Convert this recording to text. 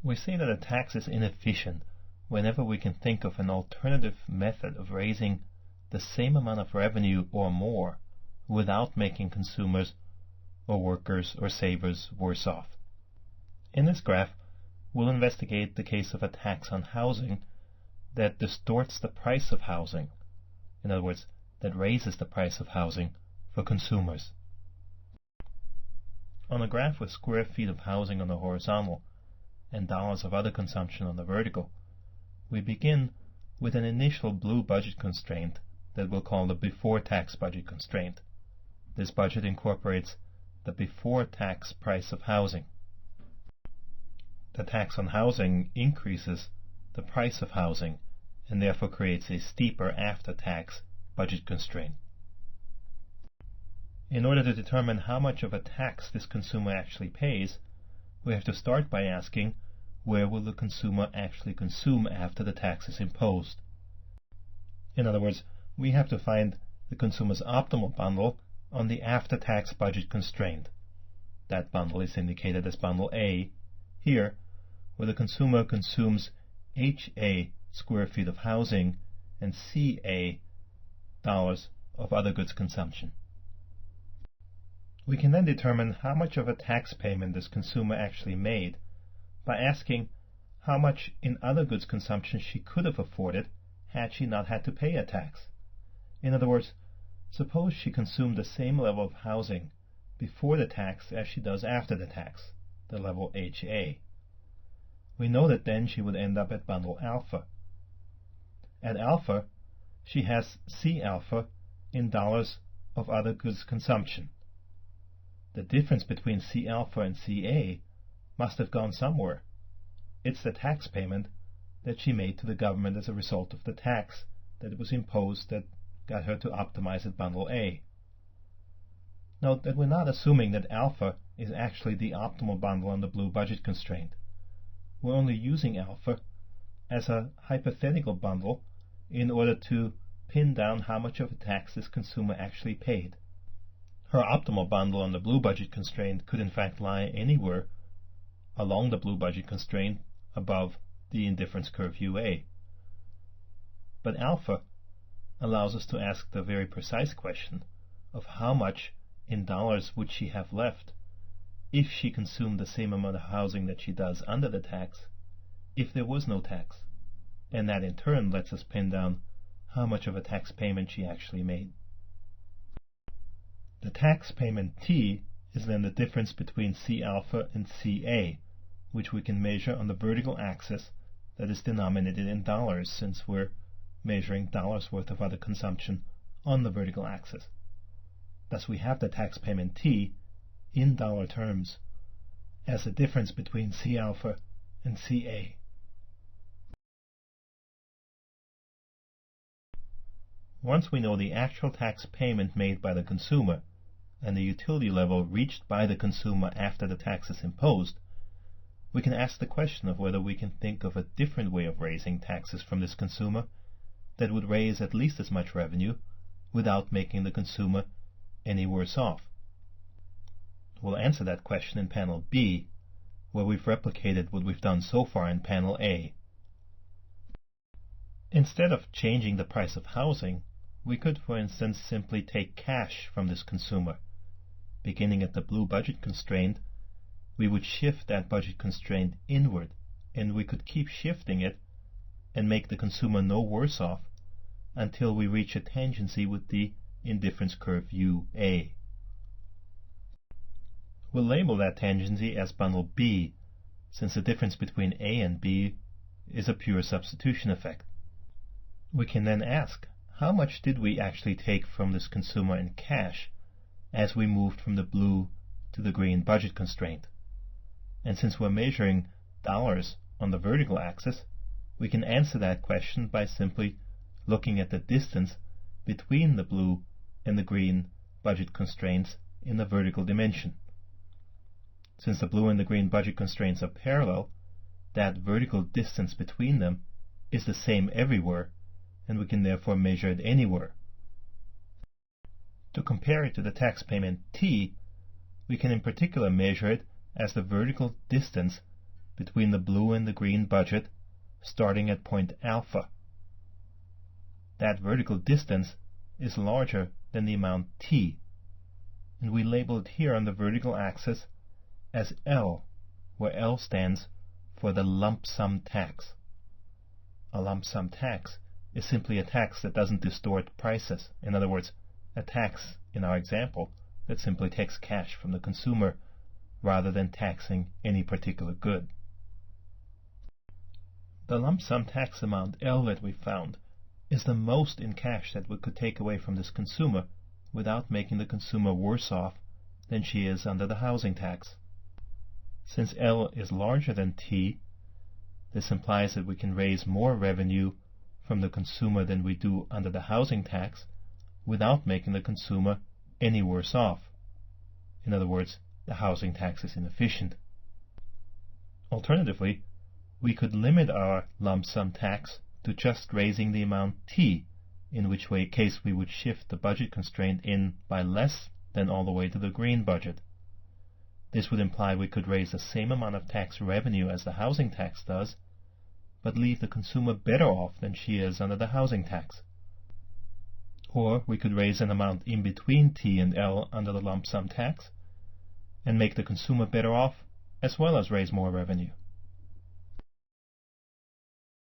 We say that a tax is inefficient whenever we can think of an alternative method of raising the same amount of revenue or more without making consumers or workers or savers worse off. In this graph, we'll investigate the case of a tax on housing that distorts the price of housing. In other words, that raises the price of housing for consumers. On a graph with square feet of housing on the horizontal and dollars of other consumption on the vertical, we begin with an initial blue budget constraint that we'll call the before-tax budget constraint. This budget incorporates the before-tax price of housing. The tax on housing increases the price of housing and therefore creates a steeper after-tax budget constraint. In order to determine how much of a tax this consumer actually pays, we have to start by asking, where will the consumer actually consume after the tax is imposed? In other words, we have to find the consumer's optimal bundle on the after-tax budget constraint. That bundle is indicated as bundle A here, where the consumer consumes HA square feet of housing and CA dollars of other goods consumption. We can then determine how much of a tax payment this consumer actually made by asking how much in other goods consumption she could have afforded had she not had to pay a tax. In other words, suppose she consumed the same level of housing before the tax as she does after the tax, the level HA. We know that then she would end up at bundle alpha. At alpha, she has C alpha in dollars of other goods consumption. The difference between C alpha and CA must have gone somewhere. It's the tax payment that she made to the government as a result of the tax that was imposed that got her to optimize at bundle A. Note that we're not assuming that alpha is actually the optimal bundle on the blue budget constraint. We're only using alpha as a hypothetical bundle in order to pin down how much of a tax this consumer actually paid. Her optimal bundle on the blue budget constraint could in fact lie anywhere along the blue budget constraint above the indifference curve UA. But alpha allows us to ask the very precise question of how much in dollars would she have left if she consumed the same amount of housing that she does under the tax if there was no tax, and that in turn lets us pin down how much of a tax payment she actually made. The tax payment T is then the difference between C alpha and CA, which we can measure on the vertical axis that is denominated in dollars, since we're measuring dollars worth of other consumption on the vertical axis. Thus we have the tax payment T in dollar terms as the difference between C alpha and CA. Once we know the actual tax payment made by the consumer and the utility level reached by the consumer after the tax is imposed, we can ask the question of whether we can think of a different way of raising taxes from this consumer that would raise at least as much revenue without making the consumer any worse off. We'll answer that question in panel B, where we've replicated what we've done so far in panel A. Instead of changing the price of housing, we could, for instance, simply take cash from this consumer. Beginning at the blue budget constraint, we would shift that budget constraint inward, and we could keep shifting it and make the consumer no worse off until we reach a tangency with the indifference curve UA. We'll label that tangency as bundle B, since the difference between A and B is a pure substitution effect. We can then ask, how much did we actually take from this consumer in cash as we moved from the blue to the green budget constraint? And since we're measuring dollars on the vertical axis, we can answer that question by simply looking at the distance between the blue and the green budget constraints in the vertical dimension. Since the blue and the green budget constraints are parallel, that vertical distance between them is the same everywhere, and we can therefore measure it anywhere. To compare it to the tax payment T, we can in particular measure it as the vertical distance between the blue and the green budget starting at point alpha. That vertical distance is larger than the amount t, and we label it here on the vertical axis as L, where L stands for the lump sum tax. A lump sum tax is simply a tax that doesn't distort prices. In other words, a tax, in our example, that simply takes cash from the consumer rather than taxing any particular good. The lump sum tax amount L that we found is the most in cash that we could take away from this consumer without making the consumer worse off than she is under the housing tax. Since L is larger than T, this implies that we can raise more revenue from the consumer than we do under the housing tax without making the consumer any worse off. In other words, the housing tax is inefficient. Alternatively, we could limit our lump sum tax to just raising the amount T, in which case we would shift the budget constraint in by less than all the way to the green budget. This would imply we could raise the same amount of tax revenue as the housing tax does, but leave the consumer better off than she is under the housing tax. Or we could raise an amount in between T and L under the lump sum tax, and make the consumer better off, as well as raise more revenue.